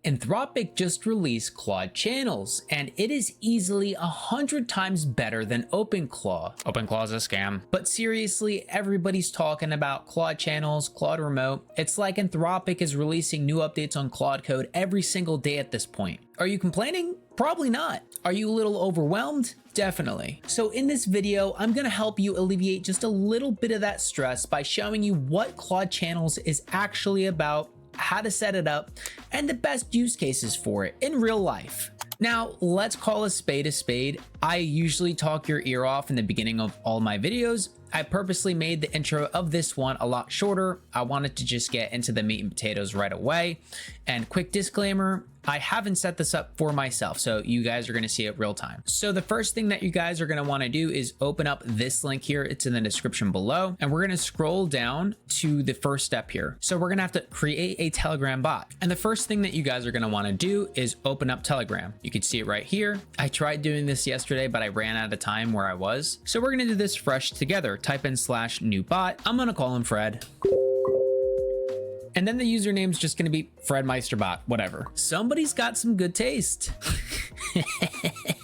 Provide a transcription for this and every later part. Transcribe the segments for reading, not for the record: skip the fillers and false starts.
Anthropic just released Claude Channels, and it is easily 100 times better than OpenClaw. OpenClaw's a scam. But seriously, everybody's talking about Claude Channels, Claude Remote. It's like Anthropic is releasing new updates on Claude Code every single day at this point. Are you complaining? Probably not. Are you a little overwhelmed? Definitely. So in this video, I'm gonna help you alleviate just a little bit of that stress by showing you what Claude Channels is actually about, how to set it up, and the best use cases for it in real life. Now, let's call a spade a spade. I usually talk your ear off in the beginning of all my videos. I purposely made the intro of this one a lot shorter. I wanted to just get into the meat and potatoes right away. And quick disclaimer, I haven't set this up for myself, so you guys are gonna see it real time. So the first thing that you guys are gonna wanna do is open up this link here. It's in the description below, and we're gonna scroll down to the first step here. So we're gonna have to create a Telegram bot. And the first thing that you guys are gonna wanna do is open up Telegram. You can see it right here. I tried doing this yesterday, but I ran out of time where I was. So we're gonna do this fresh together. Type in /new bot. I'm gonna call him Fred. And then the username's just gonna be FredMeisterbot, whatever. Somebody's got some good taste.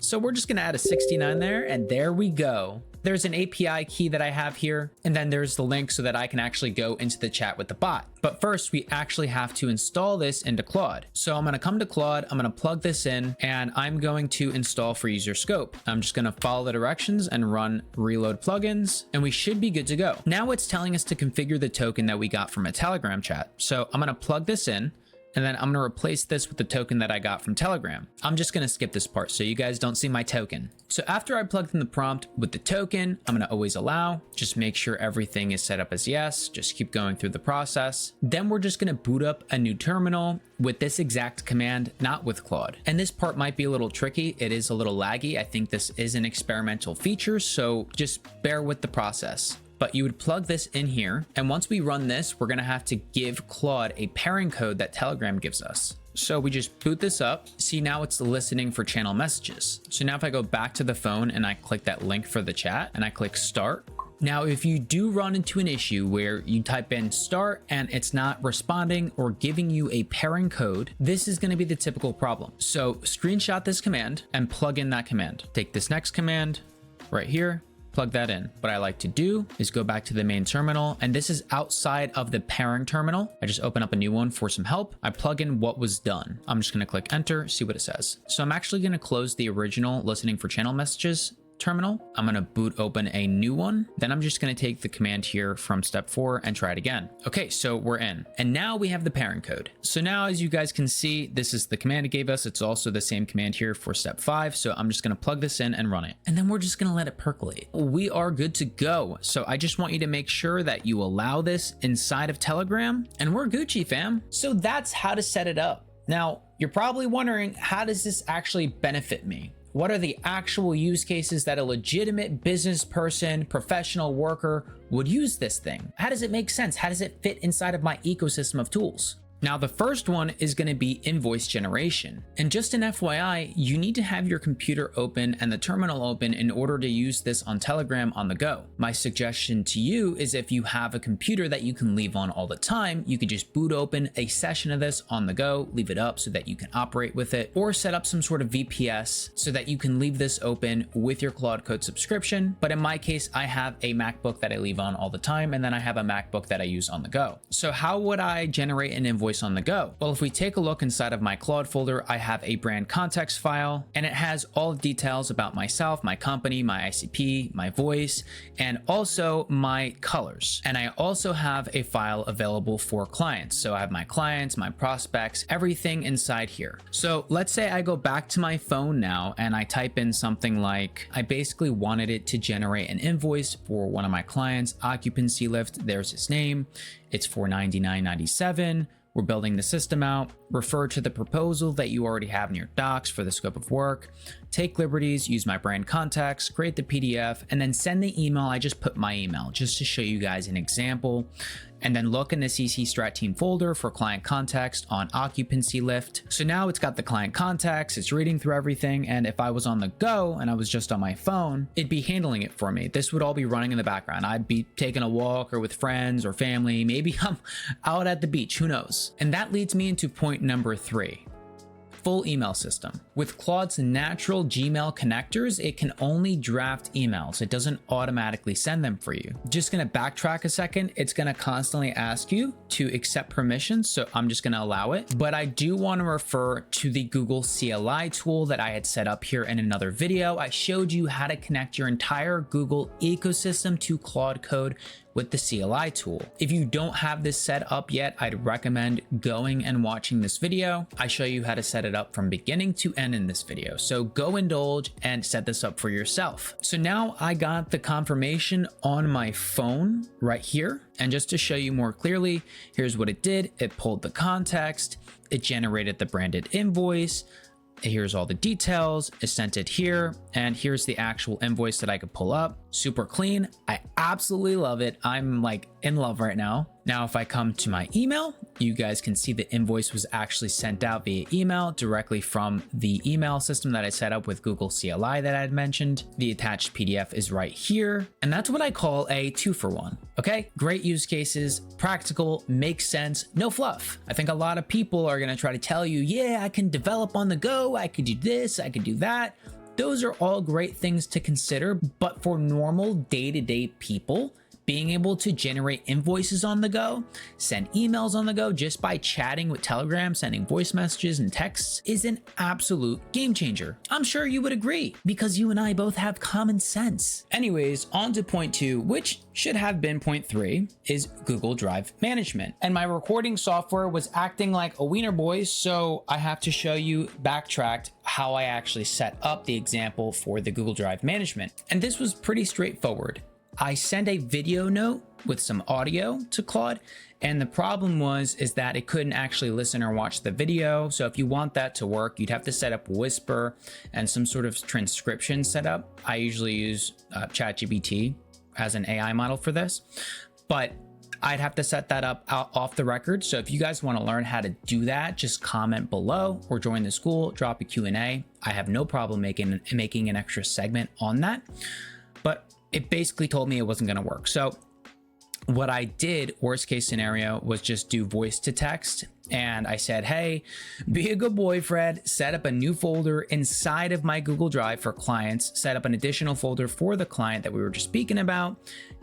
So we're just gonna add a 69 there, and there we go. There's an API key that I have here, and then there's the link so that I can actually go into the chat with the bot. But first, we actually have to install this into Claude. So I'm gonna come to Claude, I'm gonna plug this in, and I'm going to install for user scope. I'm just gonna follow the directions and run reload plugins, and we should be good to go. Now it's telling us to configure the token that we got from a Telegram chat. So I'm gonna plug this in, and then I'm gonna replace this with the token that I got from Telegram. I'm just gonna skip this part so you guys don't see my token. So after I plugged in the prompt with the token, I'm gonna always allow, just make sure everything is set up as yes, just keep going through the process. Then we're just gonna boot up a new terminal with this exact command, not with Claude. And this part might be a little tricky. It is a little laggy. I think this is an experimental feature, so just bear with the process. But you would plug this in here, and once we run this, we're gonna have to give Claude a pairing code that Telegram gives us. So we just boot this up. See, now it's listening for channel messages. So now if I go back to the phone and I click that link for the chat and I click start. Now, if you do run into an issue where you type in start and it's not responding or giving you a pairing code, this is gonna be the typical problem. So screenshot this command and plug in that command. Take this next command right here, plug that in. What I like to do is go back to the main terminal, and this is outside of the pairing terminal. I just open up a new one for some help. I plug in what was done. I'm just gonna click enter, see what it says. So I'm actually gonna close the original listening for channel messages terminal. I'm gonna boot open a new one. Then I'm just gonna take the command here from step 4 and try it again. Okay, so we're in. And now we have the pairing code. So now, as you guys can see, this is the command it gave us. It's also the same command here for step 5. So I'm just gonna plug this in and run it. And then we're just gonna let it percolate. We are good to go. So I just want you to make sure that you allow this inside of Telegram, and we're Gucci, fam. So that's how to set it up. Now, you're probably wondering, how does this actually benefit me? What are the actual use cases that a legitimate business person, professional worker would use this thing? How does it make sense? How does it fit inside of my ecosystem of tools? Now, the first one is going to be invoice generation. And just an FYI, you need to have your computer open and the terminal open in order to use this on Telegram on the go. My suggestion to you is, if you have a computer that you can leave on all the time, you could just boot open a session of this on the go, leave it up so that you can operate with it, or set up some sort of VPS so that you can leave this open with your Claude Code subscription. But in my case, I have a MacBook that I leave on all the time, and then I have a MacBook that I use on the go. So how would I generate an invoice on the go? Well, if we take a look inside of my Claude folder, I have a brand context file, and it has all the details about myself, my company, my ICP, my voice, and also my colors. And I also have a file available for clients. So I have my clients, my prospects, everything inside here. So let's say I go back to my phone now and I type in something like, I basically wanted it to generate an invoice for one of my clients, occupancy lift, there's his name, it's for $99.97. We're building the system out. Refer to the proposal that you already have in your docs for the scope of work. Take liberties, use my brand contacts, create the PDF, and then send the email. I just put my email just to show you guys an example. And then look in the CC Strat Team folder for client context on occupancy lift. So now it's got the client contacts, it's reading through everything. And if I was on the go and I was just on my phone, it'd be handling it for me. This would all be running in the background. I'd be taking a walk or with friends or family. Maybe I'm out at the beach, who knows? And that leads me into point number 3. full email system. With Claude's natural Gmail connectors, it can only draft emails. It doesn't automatically send them for you. Just gonna backtrack a second. It's gonna constantly ask you to accept permissions, so I'm just gonna allow it. But I do want to refer to the Google CLI tool that I had set up here in another video. I showed you how to connect your entire Google ecosystem to Claude Code with the CLI tool. If you don't have this set up yet, I'd recommend going and watching this video. I show you how to set it up from beginning to end in this video. So go indulge and set this up for yourself. So now I got the confirmation on my phone right here. And just to show you more clearly, here's what it did. It pulled the context, it generated the branded invoice. Here's all the details, it sent it here, and here's the actual invoice that I could pull up. Super clean. I absolutely love it. I'm like in love right now. Now, if I come to my email, you guys can see the invoice was actually sent out via email directly from the email system that I set up with Google CLI that I had mentioned. The attached PDF is right here. And that's what I call a 2-for-1. Okay, great use cases, practical, makes sense, no fluff. I think a lot of people are gonna try to tell you, yeah, I can develop on the go, I could do this, I could do that. Those are all great things to consider, but for normal day-to-day people, being able to generate invoices on the go, send emails on the go just by chatting with Telegram, sending voice messages and texts is an absolute game changer. I'm sure you would agree because you and I both have common sense. Anyways, on to point 2, which should have been point 3, is Google Drive management. And my recording software was acting like a wiener boy, so I have to show you backtracked how I actually set up the example for the Google Drive management. And this was pretty straightforward. I sent a video note with some audio to Claude, and the problem is that it couldn't actually listen or watch the video. So if you want that to work, you'd have to set up Whisper and some sort of transcription setup. I usually use ChatGPT as an AI model for this, but I'd have to set that up off the record. So if you guys want to learn how to do that, just comment below or join the Skool, drop a Q&A. I have no problem making an extra segment on that, but it basically told me it wasn't going to work. So what I did, worst case scenario, was just do voice to text. And I said, hey, be a good boy, Fred, set up a new folder inside of my Google Drive for clients, set up an additional folder for the client that we were just speaking about,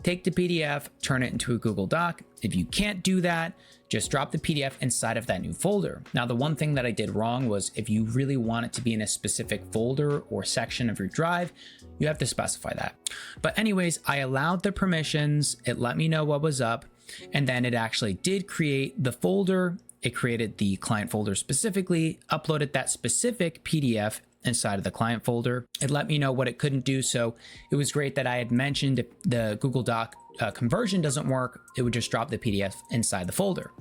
take the PDF, turn it into a Google Doc. If you can't do that, just drop the PDF inside of that new folder. Now, the one thing that I did wrong was if you really want it to be in a specific folder or section of your drive, you have to specify that. But anyways, I allowed the permissions, it let me know what was up, and then it actually did create the folder. It created the client folder specifically, uploaded that specific PDF inside of the client folder. It let me know what it couldn't do. So it was great that I had mentioned if the Google Doc conversion doesn't work, it would just drop the PDF inside the folder.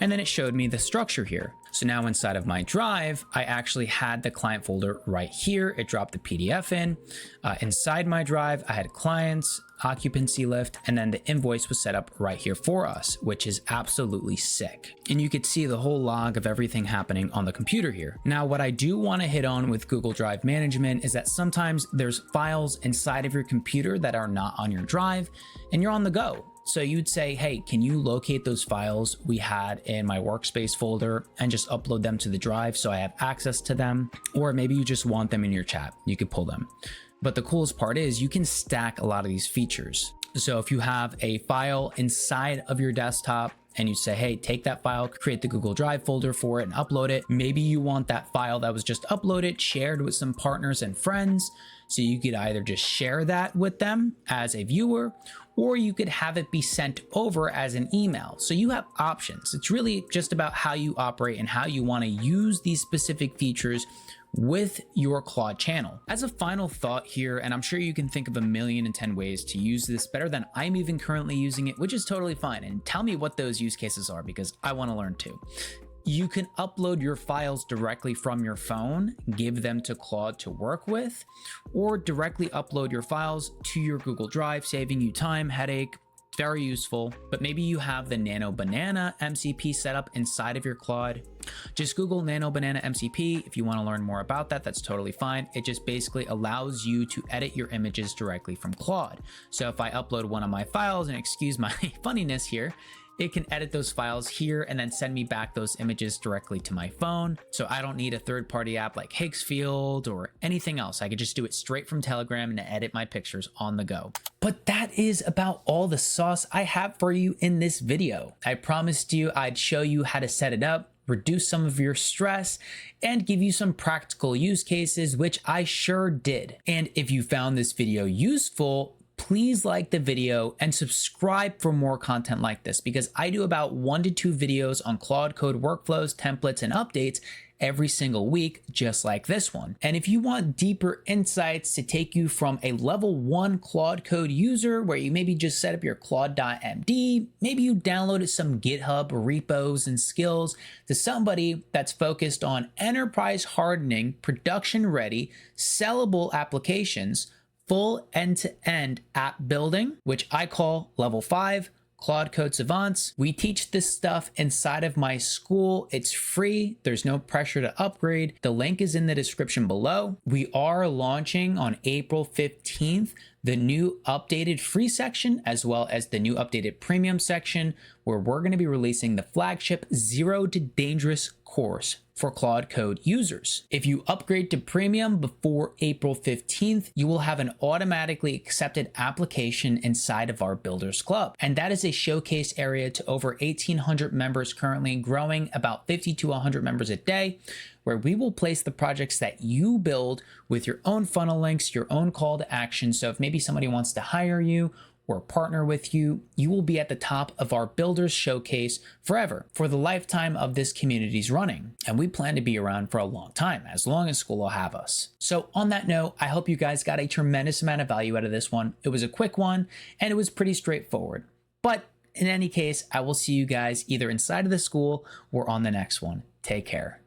And then it showed me the structure here. So now inside of my drive, I actually had the client folder right here. It dropped the PDF in. Inside my drive, I had clients, occupancy lift, and then the invoice was set up right here for us, which is absolutely sick. And you could see the whole log of everything happening on the computer here. Now, what I do want to hit on with Google Drive management is that sometimes there's files inside of your computer that are not on your drive and you're on the go. So you'd say, hey, can you locate those files we had in my workspace folder and just upload them to the drive so I have access to them? Or maybe you just want them in your chat, you could pull them. But the coolest part is you can stack a lot of these features. So if you have a file inside of your desktop and you say, hey, take that file, create the Google Drive folder for it and upload it. Maybe you want that file that was just uploaded, shared with some partners and friends. So you could either just share that with them as a viewer, or you could have it be sent over as an email. So you have options. It's really just about how you operate and how you want to use these specific features with your Claude channel. As a final thought here, and I'm sure you can think of 1,010 ways to use this better than I'm even currently using it, which is totally fine. And tell me what those use cases are because I want to learn too. You can upload your files directly from your phone, give them to Claude to work with, or directly upload your files to your Google Drive, saving you time, headache. Very useful. But maybe you have the Nano Banana MCP set up inside of your Claude. Just Google Nano Banana MCP if you want to learn more about that. That's totally fine. It just basically allows you to edit your images directly from Claude. So if I upload one of my files, and excuse my funniness here, It can edit those files here and then send me back those images directly to my phone. So I don't need a third-party app like Higgsfield or anything else. I could just do it straight from Telegram and edit my pictures on the go. But that is about all the sauce I have for you in this video. I promised you I'd show you how to set it up, reduce some of your stress, and give you some practical use cases, which I sure did. And if you found this video useful, please like the video and subscribe for more content like this, because I do about 1 to 2 videos on Claude Code workflows, templates, and updates every single week, just like this one. And if you want deeper insights to take you from a level 1 Claude Code user, where you maybe just set up your Claude.md, maybe you downloaded some GitHub repos and skills, to somebody that's focused on enterprise hardening, production ready, sellable applications, full end-to-end app building, which I call level 5, Claude Code Savants. We teach this stuff inside of my school. It's free. There's no pressure to upgrade. The link is in the description below. We are launching on April 15th the new updated free section, as well as the new updated premium section, where we're going to be releasing the flagship Zero to Dangerous course for Claude Code users. If you upgrade to premium before April 15th, you will have an automatically accepted application inside of our Builders Club. And that is a showcase area to over 1,800 members currently, growing about 50 to 100 members a day, where we will place the projects that you build with your own funnel links, your own call to action. So if maybe somebody wants to hire you or partner with you, you will be at the top of our Builders Showcase forever, for the lifetime of this community's running. And we plan to be around for a long time, as long as Skool will have us. So on that note, I hope you guys got a tremendous amount of value out of this one. It was a quick one, and it was pretty straightforward. But in any case, I will see you guys either inside of the Skool or on the next one. Take care.